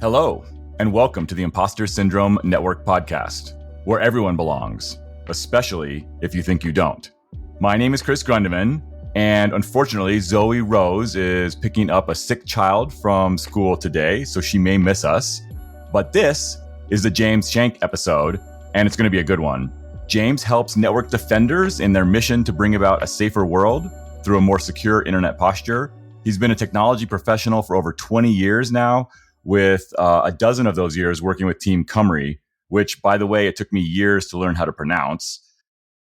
Hello, and welcome to the Imposter Syndrome Network podcast, where everyone belongs, especially if you think you don't. My name is Chris Grundeman, and unfortunately, Zoe Rose is picking up a sick child from school today, so she may miss us. But this is the James Shank episode, and it's going to be a good one. James helps network defenders in their mission to bring about a safer world through a more secure internet posture. He's been a technology professional for over 20 years now, with a dozen of those years working with Team Cymru, which, by the way, it took me years to learn how to pronounce.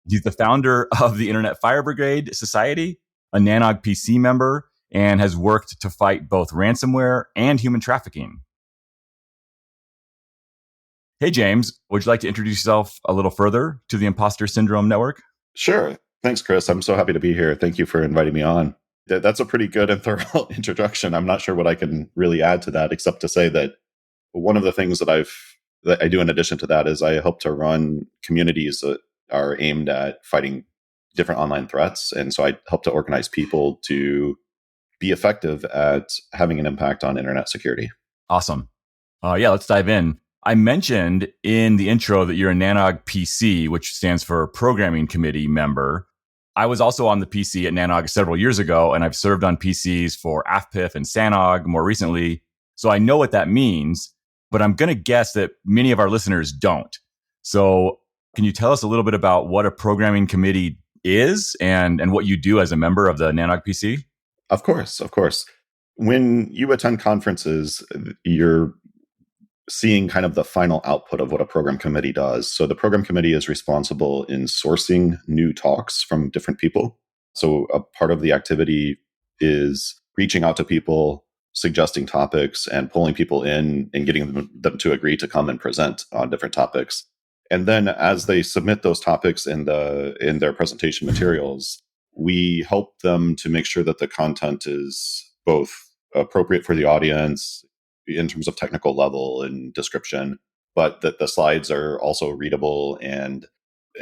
He's the founder of the Internet Fire Brigade Society, a NANOG PC member, and has worked to fight both ransomware and human trafficking. Hey, James, would you like to introduce yourself a little further to the Imposter Syndrome Network? Sure. Thanks, Chris. I'm so happy to be here. Thank you for inviting me on. That's a pretty good and thorough introduction. I'm not sure what I can really add to that, except to say that one of the things that I do in addition to that is I help to run communities that are aimed at fighting different online threats. And so I help to organize people to be effective at having an impact on internet security. Awesome. Let's dive in. I mentioned in the intro that you're a NANOG PC, which stands for Programming Committee member. I was also on the PC at NANOG several years ago, and I've served on PCs for AFPIF and SANOG more recently. So I know what that means, but I'm going to guess that many of our listeners don't. So can you tell us a little bit about what a programming committee is and what you do as a member of the NANOG PC? Of course. When you attend conferences, you're seeing kind of the final output of what a program committee does. So the program committee is responsible in sourcing new talks from different people. So a part of the activity is reaching out to people, suggesting topics, and pulling people in and getting them to agree to come and present on different topics. And then as they submit those topics in their presentation materials, we help them to make sure that the content is both appropriate for the audience in terms of technical level and description, but that the slides are also readable. And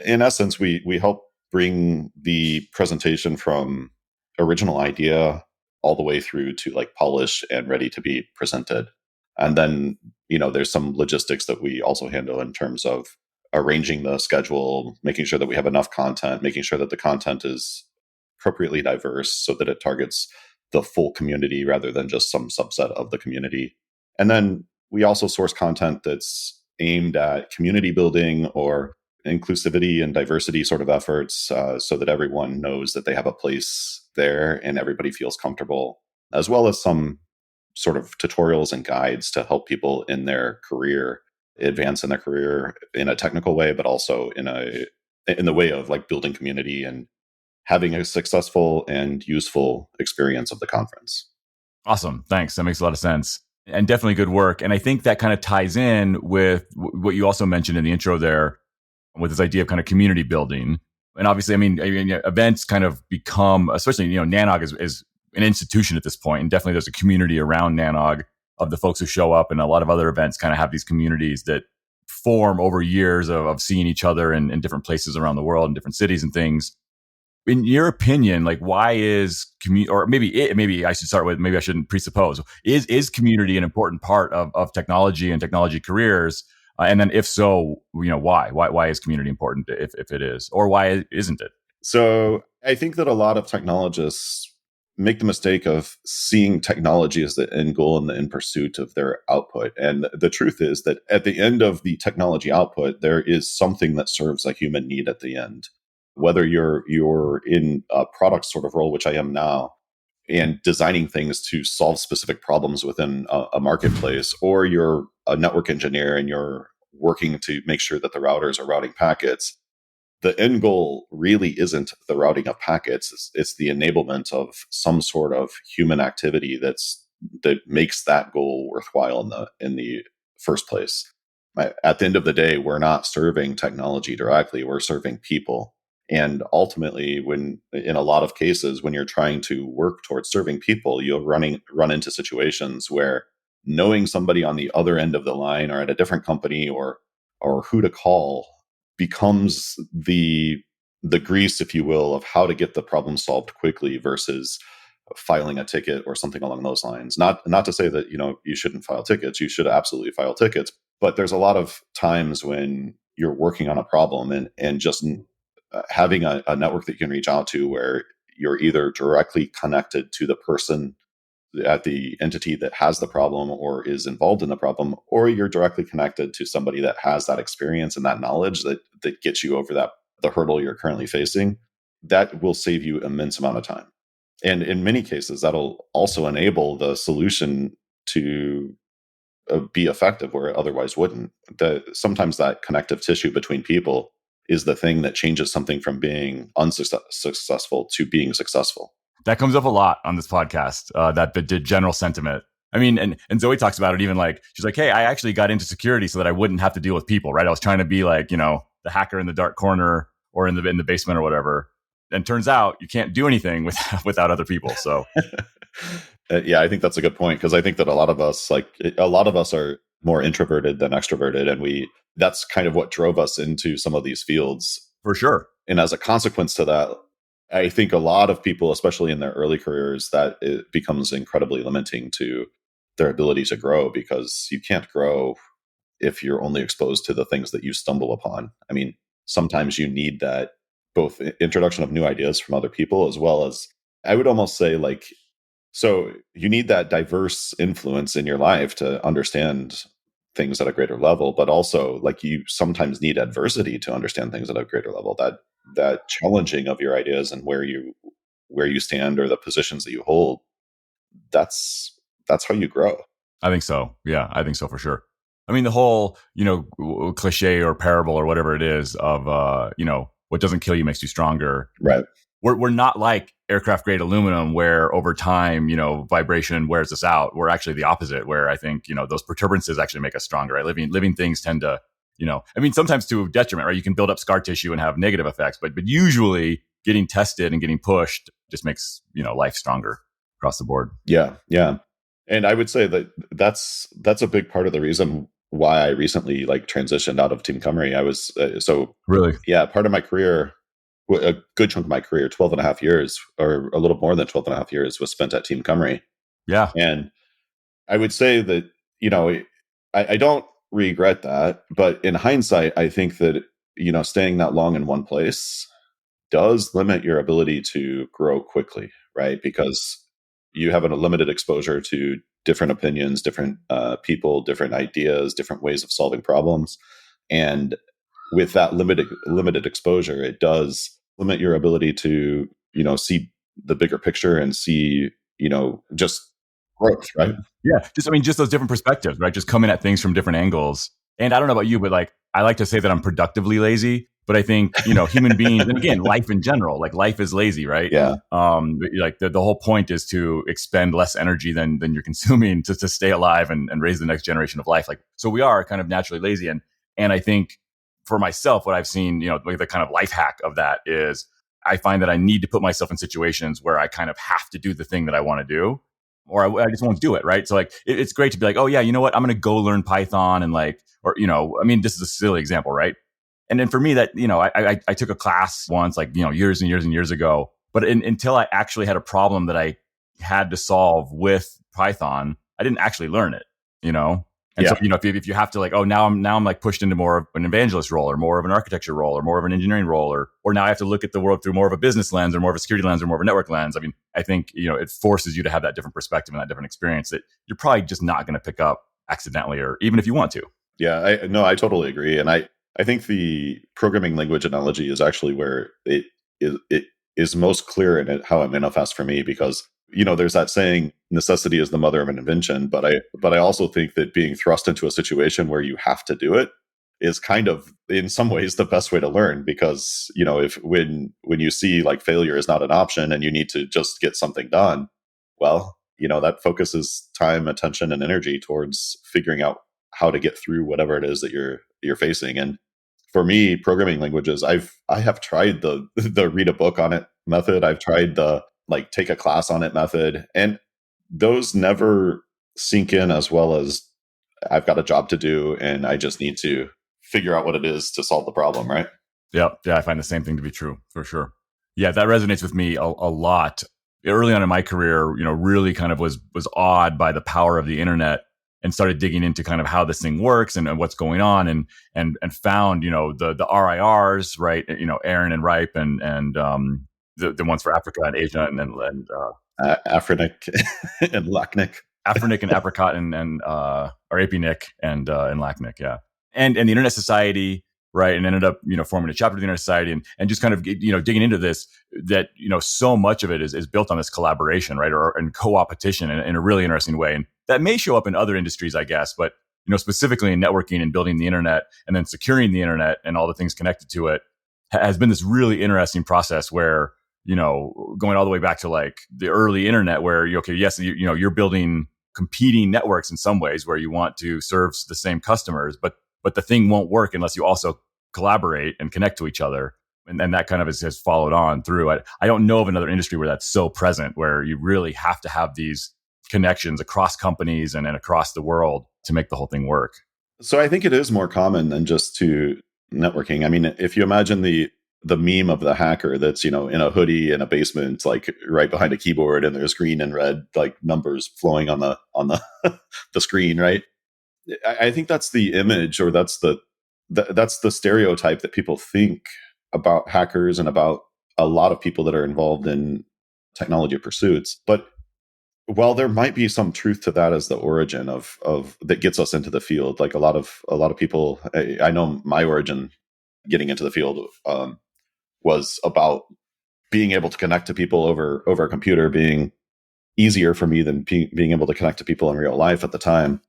in essence, we help bring the presentation from original idea all the way through to like polished and ready to be presented. And then, there's some logistics that we also handle in terms of arranging the schedule, making sure that we have enough content, making sure that the content is appropriately diverse so that it targets the full community rather than just some subset of the community. And then we also source content that's aimed at community building or inclusivity and diversity sort of efforts so that everyone knows that they have a place there and everybody feels comfortable, as well as some sort of tutorials and guides to help people in their career advance in their career in a technical way, but also in the way of like building community and having a successful and useful experience of the conference. Awesome. Thanks. That makes a lot of sense. And definitely good work. And I think that kind of ties in with what you also mentioned in the intro there with this idea of kind of community building. And obviously, I mean events kind of become, especially, NANOG is an institution at this point. And definitely there's a community around NANOG of the folks who show up, and a lot of other events kind of have these communities that form over years of seeing each other in different places around the world, in different cities and things. In your opinion, like why is community, or maybe I should start with, maybe I shouldn't presuppose, is community an important part of technology and technology careers? And then if so, why? Why is community important if it is, or why isn't it? So I think that a lot of technologists make the mistake of seeing technology as the end goal and the end pursuit of their output. And the truth is that at the end of the technology output, there is something that serves a human need at the end. Whether you're in a product sort of role, which I am now, and designing things to solve specific problems within a marketplace, or you're a network engineer and you're working to make sure that the routers are routing packets, the end goal really isn't the routing of packets. It's the enablement of some sort of human activity that makes that goal worthwhile in the first place. At the end of the day, we're not serving technology directly, we're serving people. And ultimately, in a lot of cases, when you're trying to work towards serving people, you'll run into situations where knowing somebody on the other end of the line or at a different company or who to call becomes the grease, if you will, of how to get the problem solved quickly versus filing a ticket or something along those lines. Not to say that, you shouldn't file tickets. You should absolutely file tickets. But there's a lot of times when you're working on a problem and just having a network that you can reach out to where you're either directly connected to the person at the entity that has the problem or is involved in the problem, or you're directly connected to somebody that has that experience and that knowledge that gets you over the hurdle you're currently facing. That will save you immense amount of time. And in many cases, that'll also enable the solution to be effective where it otherwise wouldn't. Sometimes that connective tissue between people is the thing that changes something from being unsuccessful to being successful. That comes up a lot on this podcast, that the general sentiment. I mean, and Zoe talks about it even like, she's like, hey, I actually got into security so that I wouldn't have to deal with people, right? I was trying to be like, the hacker in the dark corner or in the basement or whatever. And turns out you can't do anything without other people. So yeah, I think that's a good point, because I think that a lot of us are more introverted than extroverted, and that's kind of what drove us into some of these fields. For sure. And as a consequence to that, I think a lot of people, especially in their early careers, that it becomes incredibly limiting to their ability to grow, because you can't grow if you're only exposed to the things that you stumble upon. I mean, sometimes you need that both introduction of new ideas from other people, as well as, I would almost say, so you need that diverse influence in your life to understand things at a greater level, but also you sometimes need adversity to understand things at a greater level. That challenging of your ideas and where you stand or the positions that you hold, that's how you grow. I think so. Yeah, I think so for sure. I mean, the whole, cliche or parable or whatever it is of, what doesn't kill you makes you stronger. Right. We're not like aircraft grade aluminum where over time, vibration wears us out. We're actually the opposite, where I think, those perturbances actually make us stronger, right? Living things tend to, sometimes to detriment, right? You can build up scar tissue and have negative effects, but usually getting tested and getting pushed just makes, life stronger across the board. Yeah. Yeah. And I would say that's a big part of the reason why I recently transitioned out of Team Cymru. I was really, yeah, part of my career, a good chunk of my career, 12 and a half years, or a little more than 12 and a half years, was spent at Team Cymru. Yeah. And I would say that, I don't regret that, but in hindsight, I think that, staying that long in one place does limit your ability to grow quickly, right? Because you have a limited exposure to different opinions, different people, different ideas, different ways of solving problems. And with that limited exposure, it does limit your ability to, see the bigger picture and see, just growth, right? Yeah. Just those different perspectives, right? Just coming at things from different angles. And I don't know about you, but I like to say that I'm productively lazy, but I think, human beings, and again, life in general, life is lazy, right? Yeah. The whole point is to expend less energy than you're consuming to stay alive and raise the next generation of life. So we are kind of naturally lazy. And I think for myself, what I've seen, the kind of life hack of that is I find that I need to put myself in situations where I kind of have to do the thing that I want to do, or I just won't do it. Right. So it's great to be like, oh yeah, you know what? I'm going to go learn Python this is a silly example, right? And then for me that, I took a class once, years and years and years ago, but until I actually had a problem that I had to solve with Python, I didn't actually learn it, And so, if you have to now I'm pushed into more of an evangelist role or more of an architecture role or more of an engineering role, or now I have to look at the world through more of a business lens or more of a security lens or more of a network lens. I think, it forces you to have that different perspective and that different experience that you're probably just not going to pick up accidentally, or even if you want to. Yeah, I totally agree. And I think the programming language analogy is actually where it is most clear in how it manifests for me, because there's that saying, necessity is the mother of an invention. But I also think that being thrust into a situation where you have to do it is kind of, in some ways, the best way to learn, because, when you see failure is not an option and you need to just get something done, well, that focuses time, attention, and energy towards figuring out how to get through whatever it is that you're facing. And for me, programming languages, I have tried the read a book on it method. I've tried the take a class on it method, and those never sink in as well as I've got a job to do and I just need to figure out what it is to solve the problem, right? Yeah, I find the same thing to be true for sure. Yeah, that resonates with me a lot. early on in my career, really kind of was awed by the power of the internet and started digging into kind of how this thing works and what's going on, and found, the RIRs, right? Aaron and Ripe, and the ones for Africa and Asia, and Afrinic and Lacnic. Afrinic and Apricot, and or Apinic and Lacnic, yeah. And the Internet Society, right? And ended up, forming a chapter of the Internet Society, and just kind of, digging into this, that, so much of it is built on this collaboration, right? And co-opetition in a really interesting way. And that may show up in other industries, I guess, but, specifically in networking and building the internet and then securing the internet and all the things connected to it, has been this really interesting process where, going all the way back to like the early internet, where you're building competing networks in some ways where you want to serve the same customers, but the thing won't work unless you also collaborate and connect to each other. And that kind of has followed on through. I don't know of another industry where that's so present, where you really have to have these connections across companies and across the world to make the whole thing work. So I think it is more common than just to networking. I mean, if you imagine the meme of the hacker that's, in a hoodie in a basement, like right behind a keyboard, and there's green and red like numbers flowing on the the screen, right? I think that's the image, or that's the stereotype that people think about hackers and about a lot of people that are involved in technology pursuits. But while there might be some truth to that as the origin of that gets us into the field, like a lot of people, I know my origin getting into the field was about being able to connect to people over a computer being easier for me than being able to connect to people in real life at the time.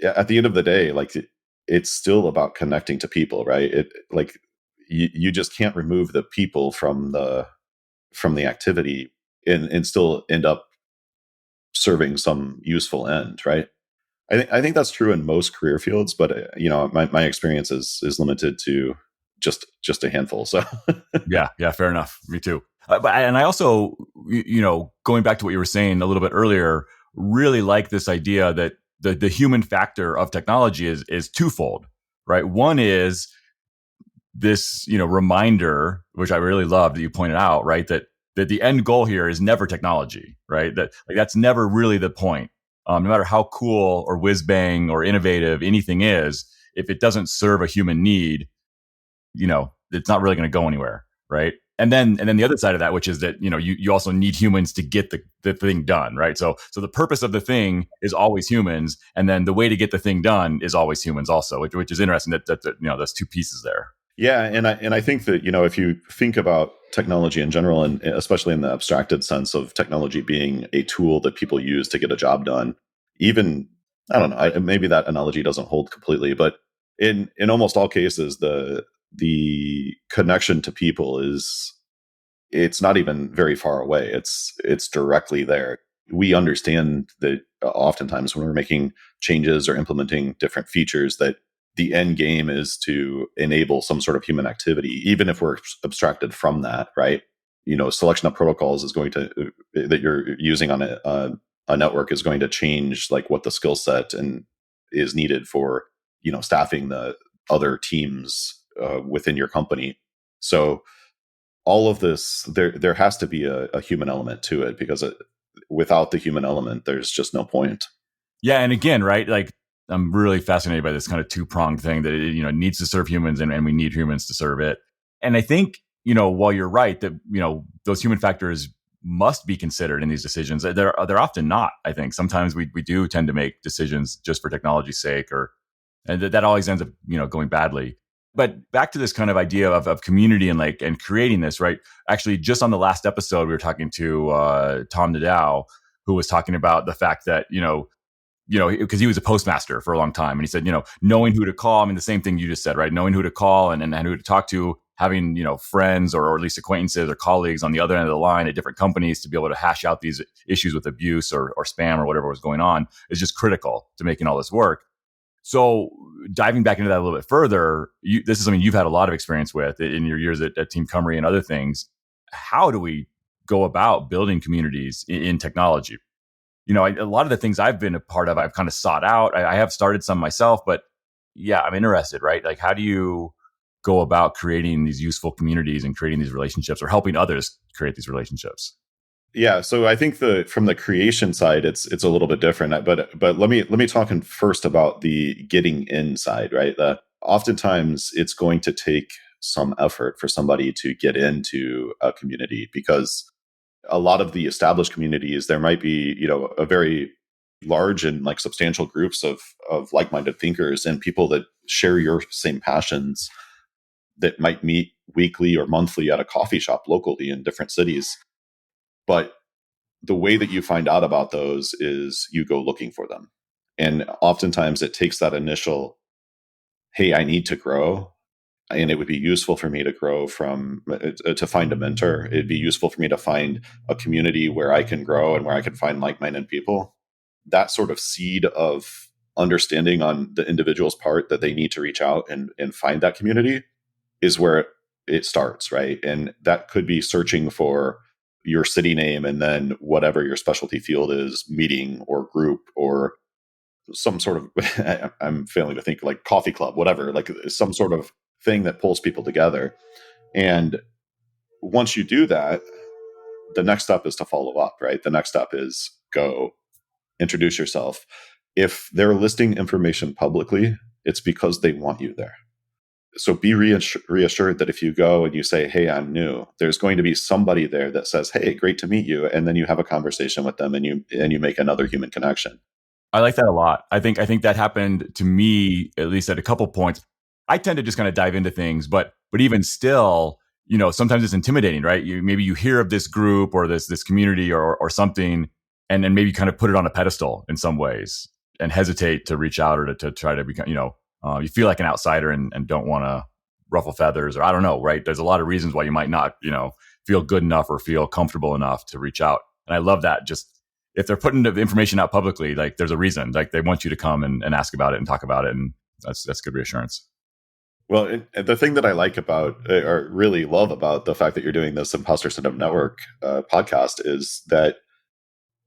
At the end of the day, like, it's still about connecting to people, right? It, like, you just can't remove the people from the activity and still end up serving some useful end, right? I think that's true in most career fields, but my experience is limited to just a handful. So yeah, fair enough. Me too. And I also, going back to what you were saying a little bit earlier, really like this idea that the human factor of technology is twofold, right? One is this, reminder, which I really love that you pointed out, right? That the end goal here is never technology, right? That's never really the point. No matter how cool or whiz bang or innovative anything is, if it doesn't serve a human need, it's not really going to go anywhere, right? And then the other side of that, which is that, you also need humans to get the thing done, right? So the purpose of the thing is always humans, and then the way to get the thing done is always humans also, which is interesting that there's two pieces there. Yeah, and I think that, if you think about technology in general, and especially in the abstracted sense of technology being a tool that people use to get a job done, even, I don't know, maybe that analogy doesn't hold completely, but in almost all cases, the connection to people it's not even very far away. It's directly there. We understand that oftentimes when we're making changes or implementing different features, that the end game is to enable some sort of human activity, even if we're abstracted from that, right? Selection of protocols is going to that you're using on a network is going to change like what the skill set and is needed for staffing the other teams within your company. So all of this, there has to be a human element to it, because without the human element, there's just no point. Yeah, and again, right, like, I'm really fascinated by this kind of two-pronged thing that it needs to serve humans, and we need humans to serve it. And I think, while you're right that, those human factors must be considered in these decisions, they're often not. I think sometimes we do tend to make decisions just for technology's sake, and that always ends up, going badly. But back to this kind of idea of community and creating this, right? Actually, just on the last episode, we were talking to Tom Nadeau, who was talking about the fact that, because he was a postmaster for a long time. And he said, knowing who to call, I mean, the same thing you just said, right? Knowing who to call and who to talk to, having, friends or at least acquaintances or colleagues on the other end of the line at different companies to be able to hash out these issues with abuse or spam or whatever was going on is just critical to making all this work. So diving back into that a little bit further, this is something you've had a lot of experience with in your years at Team Cymru and other things. How do we go about building communities in technology? A lot of the things I've been a part of, I've kind of sought out. I have started some myself, but yeah, I'm interested, right? Like, how do you go about creating these useful communities and creating these relationships, or helping others create these relationships? Yeah, so I think from the creation side, it's a little bit different. But let me talk first about the getting in side, right? Oftentimes, it's going to take some effort for somebody to get into a community, because a lot of the established communities, there might be, a very large and like substantial groups of like-minded thinkers and people that share your same passions, that might meet weekly or monthly at a coffee shop locally in different cities. But the way that you find out about those is you go looking for them. And oftentimes it takes that initial, hey, I need to grow. And it would be useful for me to grow to find a mentor. It'd be useful for me to find a community where I can grow and where I can find like-minded people. That sort of seed of understanding on the individual's part that they need to reach out and find that community is where it starts, right? And that could be searching for your city name, and then whatever your specialty field is, meeting or group or some sort of I'm failing to think, like coffee club, whatever, like some sort of thing that pulls people together. And once you do that, the next step is to follow up, right? The next step is go introduce yourself. If they're listing information publicly, it's because they want you there. So be reassured that if you go and you say, hey, I'm new, there's going to be somebody there that says, hey, great to meet you. And then you have a conversation with them, and you make another human connection. I like that a lot. I think that happened to me, at least at a couple points. I tend to just kind of dive into things, but even still, sometimes it's intimidating, right? Maybe you hear of this group or this community or something, and then maybe kind of put it on a pedestal in some ways and hesitate to reach out or to try to become, you feel like an outsider and don't want to ruffle feathers, or I don't know, right? There's a lot of reasons why you might not, feel good enough or feel comfortable enough to reach out. And I love that. Just if they're putting the information out publicly, like there's a reason, like they want you to come and ask about it and talk about it. And that's good reassurance. Well, the thing that I like about, or really love about the fact that you're doing this Imposter Syndrome Network podcast, is that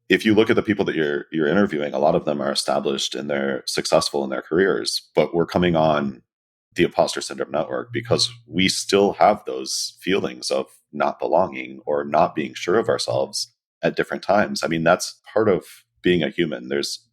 if you look at the people that you're interviewing, a lot of them are established and they're successful in their careers, but we're coming on the Imposter Syndrome Network because we still have those feelings of not belonging or not being sure of ourselves at different times. I mean, that's part of being a human. There's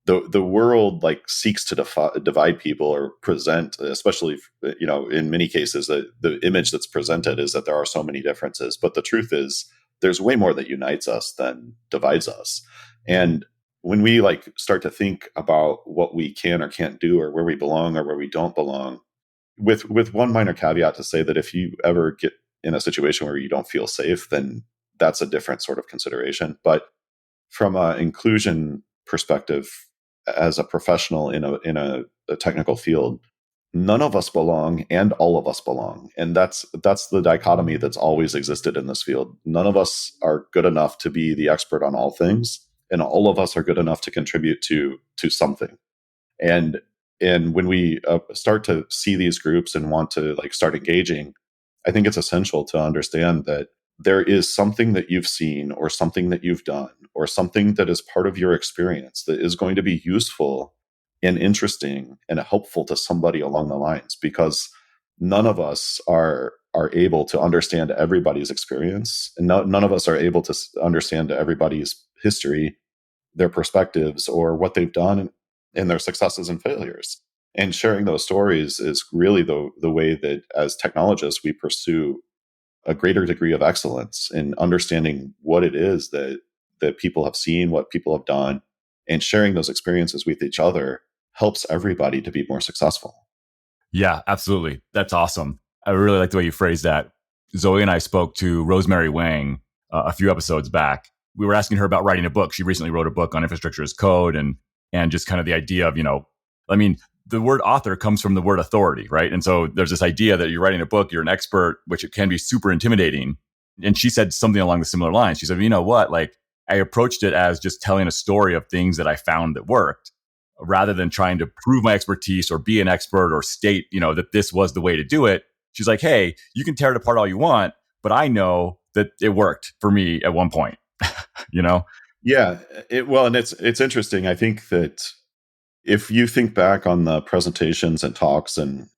the world like seeks to divide people or present, especially in many cases, the image that's presented is that there are so many differences. But the truth is, there's way more that unites us than divides us. And when we like start to think about what we can or can't do, or where we belong or where we don't belong, with one minor caveat to say that if you ever get in a situation where you don't feel safe, then that's a different sort of consideration. But from an inclusion perspective, as a professional in a technical field, none of us belong and all of us belong. And that's the dichotomy that's always existed in this field. None of us are good enough to be the expert on all things, and all of us are good enough to contribute to something. And when we start to see these groups and want to like start engaging, I think it's essential to understand that there is something that you've seen or something that you've done or something that is part of your experience that is going to be useful and interesting and helpful to somebody along the lines, because none of us are able to understand everybody's experience, and none of us are able to understand everybody's history, their perspectives, or what they've done and their successes and failures. And sharing those stories is really the way that as technologists we pursue a greater degree of excellence in understanding what it is that people have seen, what people have done, and sharing those experiences with each other helps everybody to be more successful. Yeah, absolutely. That's awesome. I really like the way you phrased that. Zoe and I spoke to Rosemary Wang a few episodes back. We were asking her about writing a book. She recently wrote a book on infrastructure as code and just kind of the idea of, the word author comes from the word authority, right? And so there's this idea that you're writing a book, you're an expert, which it can be super intimidating. And she said something along the similar lines. She said, you know what? Like, I approached it as just telling a story of things that I found that worked, rather than trying to prove my expertise or be an expert or state, that this was the way to do it. She's like, hey, you can tear it apart all you want, but I know that it worked for me at one point, Yeah. And it's interesting. I think that if you think back on the presentations and talks and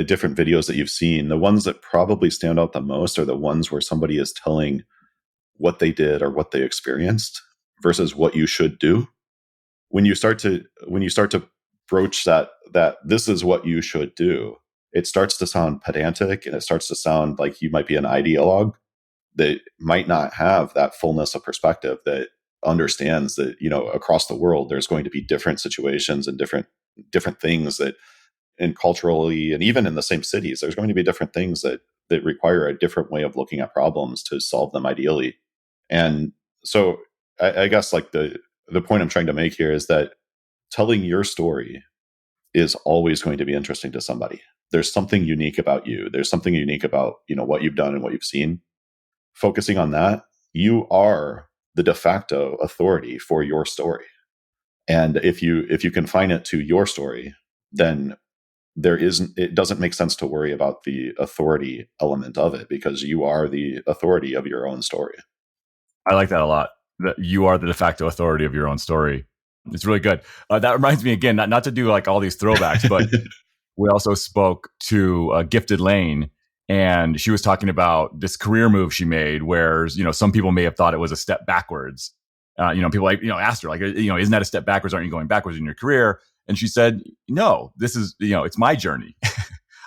different videos that you've seen, the ones that probably stand out the most are the ones where somebody is telling what they did or what they experienced versus what you should do. When you start to broach that this is what you should do, it starts to sound pedantic, and it starts to sound like you might be an ideologue that might not have that fullness of perspective, that understands that, across the world there's going to be different situations and different things that, and culturally, and even in the same cities, there's going to be different things that require a different way of looking at problems to solve them ideally. And so I guess like the point I'm trying to make here is that telling your story is always going to be interesting to somebody. There's something unique about you. There's something unique about, what you've done and what you've seen. Focusing on that, you are the de facto authority for your story. And if you confine it to your story, then it doesn't make sense to worry about the authority element of it, because you are the authority of your own story. I like that a lot. That you are the de facto authority of your own story. It's really good. That reminds me again, not to do like all these throwbacks, but we also spoke to Gifted Lane, and she was talking about this career move she made, where some people may have thought it was a step backwards. People asked her like, isn't that a step backwards? Aren't you going backwards in your career? And she said, no, this is it's my journey.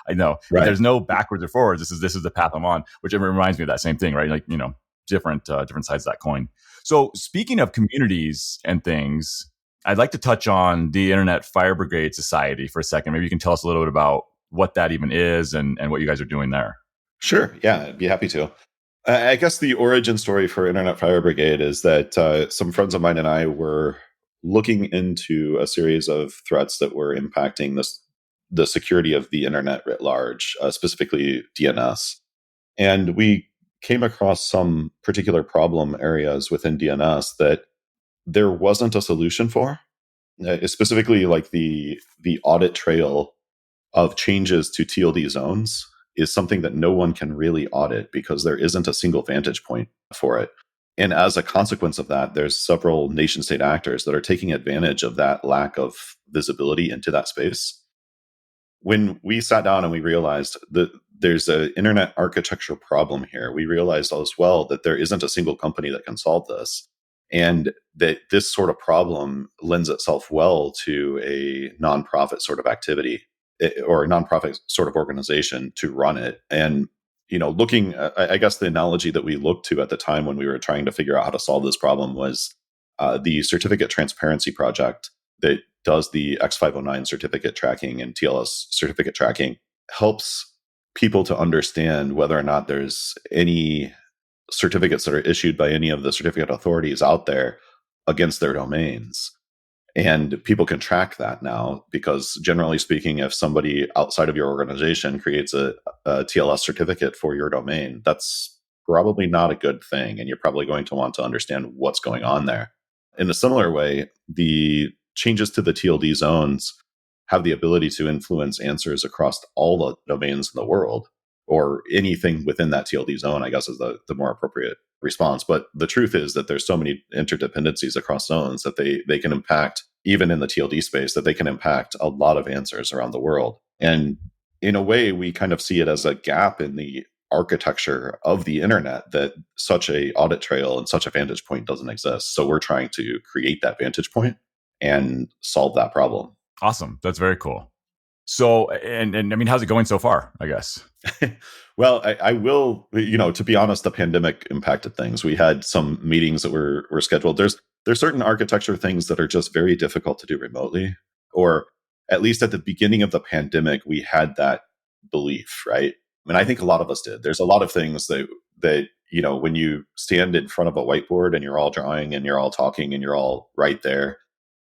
I know, right. There's no backwards or forwards. This is the path I'm on, which reminds me of that same thing, right? Like different sides of that coin. So speaking of communities and things, I'd like to touch on the Internet Fire Brigade Society for a second. Maybe you can tell us a little bit about what that even is and what you guys are doing there. Sure. Yeah, I'd be happy to. I guess the origin story for Internet Fire Brigade is that some friends of mine and I were looking into a series of threats that were impacting the security of the internet writ large, specifically DNS. And we came across some particular problem areas within DNS that there wasn't a solution for, specifically like the audit trail of changes to TLD zones is something that no one can really audit because there isn't a single vantage point for it. And as a consequence of that, there's several nation state actors that are taking advantage of that lack of visibility into that space. When we sat down and we realized that there's an internet architecture problem here, we realized as well that there isn't a single company that can solve this, and that this sort of problem lends itself well to a nonprofit sort of activity or a nonprofit sort of organization to run it. And looking, I guess the analogy that we looked to at the time when we were trying to figure out how to solve this problem was the Certificate Transparency Project that does the X509 certificate tracking and TLS certificate tracking, helps people to understand whether or not there's any certificates that are issued by any of the certificate authorities out there against their domains. And people can track that now, because generally speaking, if somebody outside of your organization creates a TLS certificate for your domain, that's probably not a good thing. And you're probably going to want to understand what's going on there. In a similar way, the changes to the TLD zones have the ability to influence answers across all the domains in the world, or anything within that TLD zone, I guess is the more appropriate response. But the truth is that there's so many interdependencies across zones that they can impact, even in the TLD space, that they can impact a lot of answers around the world. And in a way, we kind of see it as a gap in the architecture of the internet, that such a audit trail and such a vantage point doesn't exist. So we're trying to create that vantage point and solve that problem. Awesome. That's very cool. So, and I mean, how's it going so far, I guess? Well, I will, to be honest, the pandemic impacted things. We had some meetings that were scheduled. There's certain architecture things that are just very difficult to do remotely, or at least at the beginning of the pandemic, we had that belief, right? And I think a lot of us did. There's a lot of things that when you stand in front of a whiteboard and you're all drawing and you're all talking and you're all right there,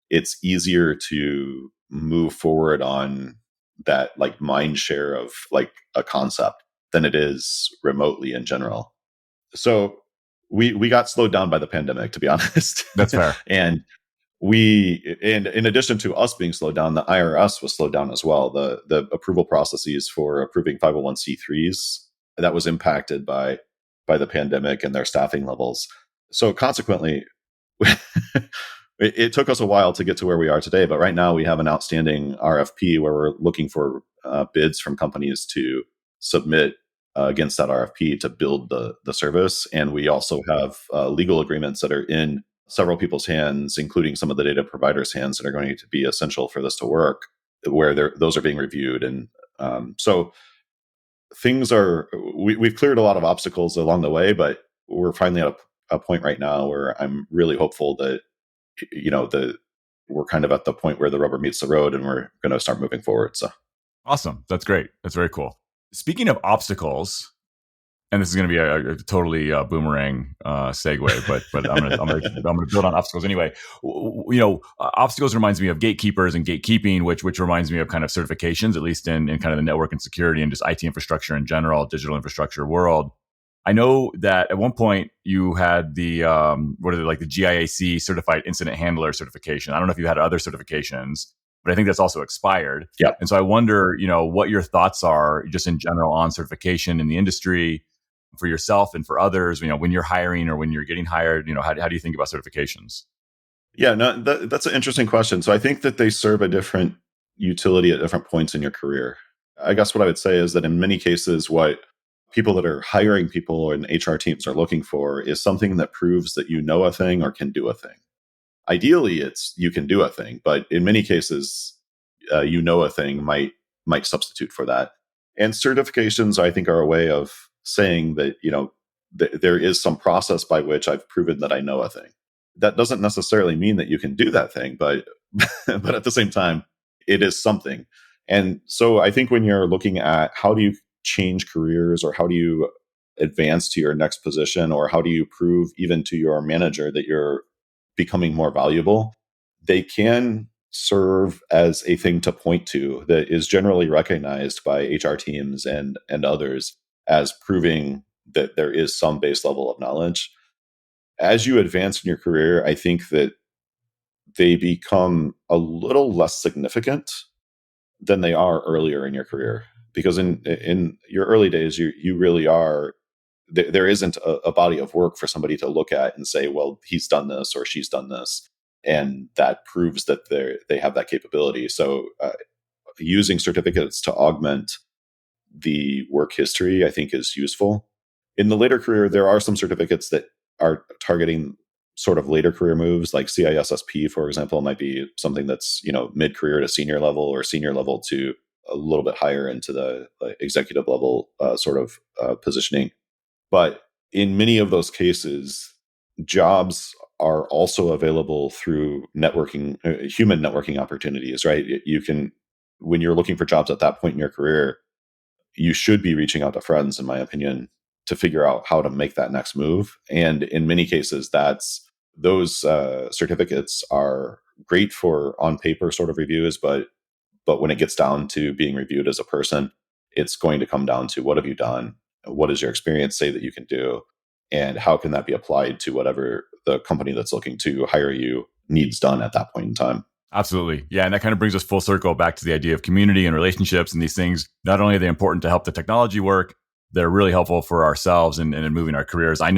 it's easier to move forward on that like mind share of like a concept than it is remotely in general. So we got slowed down by the pandemic, to be honest. That's fair. And in addition to us being slowed down, the IRS was slowed down as well. The approval processes for approving 501c3s, that was impacted by the pandemic and their staffing levels. So consequently, it took us a while to get to where we are today, but right now we have an outstanding RFP where we're looking for bids from companies to submit against that RFP to build the service. And we also have legal agreements that are in several people's hands, including some of the data providers' hands, that are going to be essential for this to work, where those are being reviewed. And so things we've cleared a lot of obstacles along the way, but we're finally at a point right now where I'm really hopeful that, we're kind of at the point where the rubber meets the road and we're going to start moving forward. So awesome. That's great. That's very cool. Speaking of obstacles, and this is going to be a totally boomerang segue, but I'm going to build on obstacles anyway. Obstacles reminds me of gatekeepers and gatekeeping, which reminds me of kind of certifications, at least in kind of the network and security and just IT infrastructure in general, digital infrastructure world. I know that at one point you had the the GIAC certified incident handler certification. I don't know if you had other certifications, but I think that's also expired. Yeah. And so I wonder, what your thoughts are just in general on certification in the industry for yourself and for others, when you're hiring or when you're getting hired, how do you think about certifications? Yeah, no, that's an interesting question. So I think that they serve a different utility at different points in your career. I guess what I would say is that in many cases, what people that are hiring people and HR teams are looking for is something that proves that you know a thing or can do a thing. Ideally, it's you can do a thing, but in many cases, you know a thing might substitute for that. And certifications, I think, are a way of saying that there is some process by which I've proven that I know a thing. That doesn't necessarily mean that you can do that thing, but but at the same time, it is something. And so I think when you're looking at how do you change careers, or how do you advance to your next position, or how do you prove even to your manager that you're becoming more valuable, they can serve as a thing to point to that is generally recognized by HR teams and others as proving that there is some base level of knowledge. As you advance in your career, I think that they become a little less significant than they are earlier in your career. Because in your early days, you really are, there isn't a body of work for somebody to look at and say, well, he's done this or she's done this. And that proves that they have that capability. So using certificates to augment the work history, I think, is useful. In the later career, there are some certificates that are targeting sort of later career moves, like CISSP, for example, might be something that's mid-career to senior level, or senior level to a little bit higher into the executive level positioning. But in many of those cases, jobs are also available through networking, human networking opportunities, right? You can, when you're looking for jobs at that point in your career, you should be reaching out to friends, in my opinion, to figure out how to make that next move. And in many cases, those certificates are great for on paper sort of reviews, but when it gets down to being reviewed as a person, it's going to come down to what have you done? What does your experience say that you can do? And how can that be applied to whatever the company that's looking to hire you needs done at that point in time? Absolutely. Yeah. And that kind of brings us full circle back to the idea of community and relationships, and these things. Not only are they important to help the technology work, they're really helpful for ourselves and in moving our careers. I'm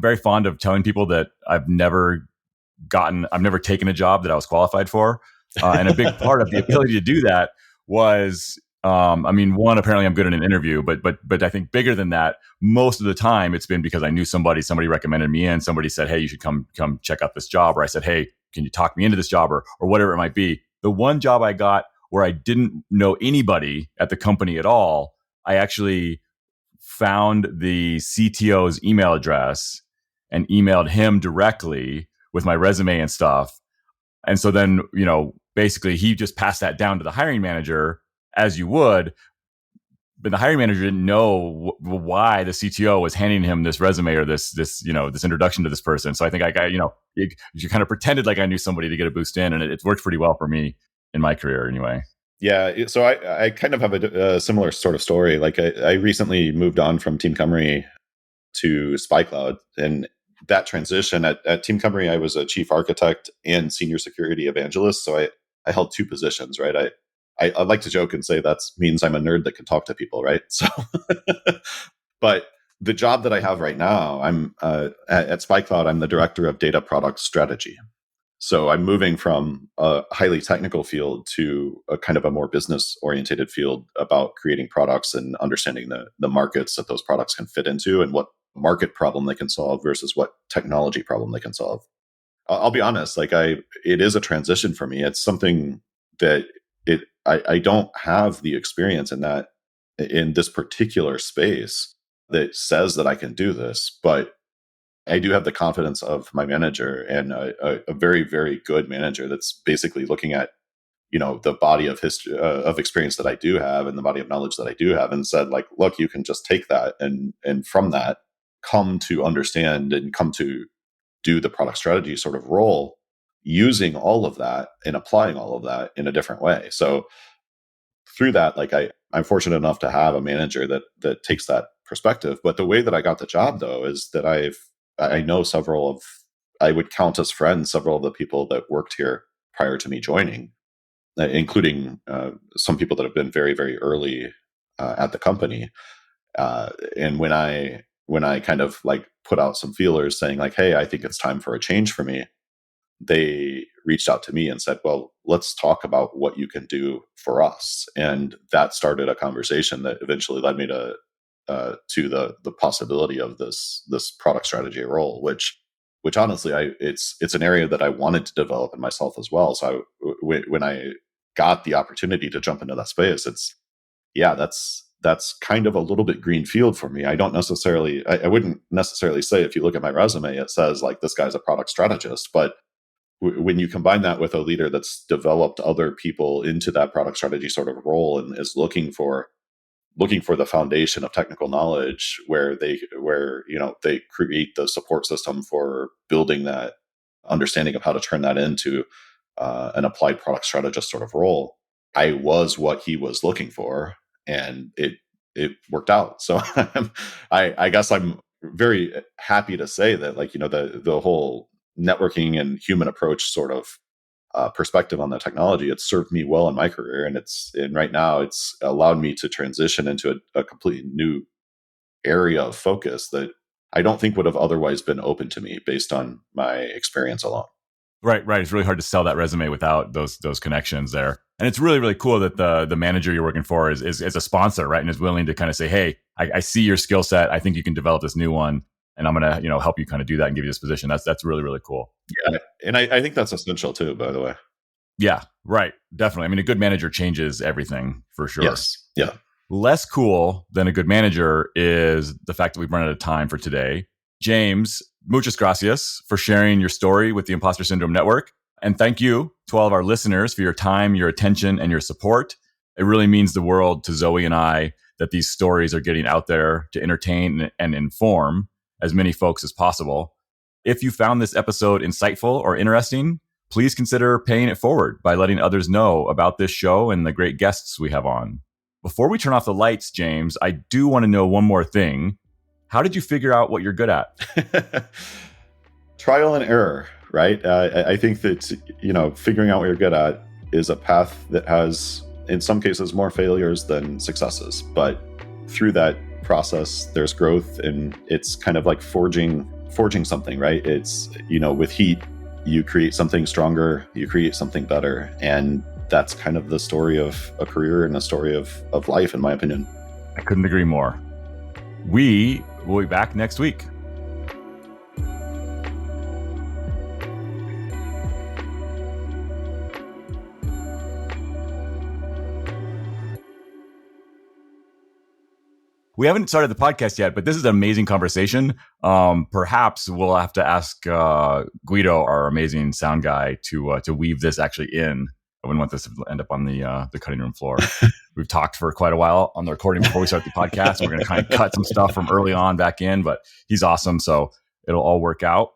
very fond of telling people that I've never taken a job that I was qualified for. And a big part of the ability to do that was, one, apparently I'm good in an interview, but I think bigger than that, most of the time it's been because I knew somebody recommended me in, somebody said, hey, you should come check out this job. Or I said, hey, can you talk me into this job, or whatever it might be. The one job I got where I didn't know anybody at the company at all, I actually found the CTO's email address and emailed him directly with my resume and stuff. And so then, basically he just passed that down to the hiring manager, as you would. But the hiring manager didn't know why the CTO was handing him this resume or this introduction to this person. So I think you kind of pretended like I knew somebody to get a boost in, and it's worked pretty well for me in my career anyway. Yeah, so I kind of have a similar sort of story. Like I recently moved on from Team Cymru to SpyCloud, and that transition at Team Cymru, I was a chief architect and senior security evangelist. So I held two positions, right? I like to joke and say that means I'm a nerd that can talk to people, right? So, but the job that I have right now, I'm at SpyCloud, I'm the director of data product strategy. So I'm moving from a highly technical field to a kind of a more business oriented field about creating products and understanding the markets that those products can fit into and what market problem they can solve versus what technology problem they can solve. I'll be honest, it is a transition for me. It's something that I don't have the experience in this particular space that says that I can do this, but I do have the confidence of my manager and a very, very good manager that's basically looking at, the body of history, of experience that I do have and the body of knowledge that I do have and said, like, look, you can just take that and from that come to understand and come to do the product strategy sort of role using all of that and applying all of that in a different way. So through that, I'm fortunate enough to have a manager that takes that perspective. But the way that I got the job, though, is that I know I would count as friends, several of the people that worked here prior to me joining, including some people that have been very, very early at the company. And when I kind of put out some feelers saying like, hey, I think it's time for a change for me, they reached out to me and said, well, let's talk about what you can do for us. And that started a conversation that eventually led me to the possibility of this product strategy role, which honestly, it's an area that I wanted to develop in myself as well. So when I got the opportunity to jump into that space, that's kind of a little bit greenfield for me. I wouldn't necessarily say, if you look at my resume, it says like this guy's a product strategist, but when you combine that with a leader that's developed other people into that product strategy sort of role and is looking for the foundation of technical knowledge where they create the support system for building that understanding of how to turn that into an applied product strategist sort of role, I was what he was looking for, and it worked out. So I guess I'm very happy to say that the whole networking and human approach sort of perspective on the technology, it's served me well in my career, and right now it's allowed me to transition into a completely new area of focus that I don't think would have otherwise been open to me based on my experience alone. Right. It's really hard to sell that resume without those connections there. And it's really, really cool that the manager you're working for is a sponsor, right? And is willing to kind of say, hey, I see your skill set. I think you can develop this new one. And I'm going to, help you kind of do that and give you this position. That's really, really cool. Yeah. And I think that's essential too, by the way. Yeah, right. Definitely. I mean, a good manager changes everything for sure. Yes. Yeah. Less cool than a good manager is the fact that we've run out of time for today. James, muchas gracias for sharing your story with the Imposter Syndrome Network. And thank you to all of our listeners for your time, your attention, and your support. It really means the world to Zoe and I that these stories are getting out there to entertain and inform as many folks as possible. If you found this episode insightful or interesting, please consider paying it forward by letting others know about this show and the great guests we have on. Before we turn off the lights, James, I do want to know one more thing. How did you figure out what you're good at? Trial and error, right? I think that, figuring out what you're good at is a path that has, in some cases, more failures than successes. But through that process, there's growth, and it's kind of like forging something, right? It's, with heat, you create something stronger, you create something better. And that's kind of the story of a career and a story of life, in my opinion. I couldn't agree more. We will be back next week. We haven't started the podcast yet, but this is an amazing conversation. Perhaps we'll have to ask Guido, our amazing sound guy, to weave this actually in. I wouldn't want this to end up on the cutting room floor. We've talked for quite a while on the recording before we start the podcast. We're going to kind of cut some stuff from early on back in, but he's awesome, so it'll all work out.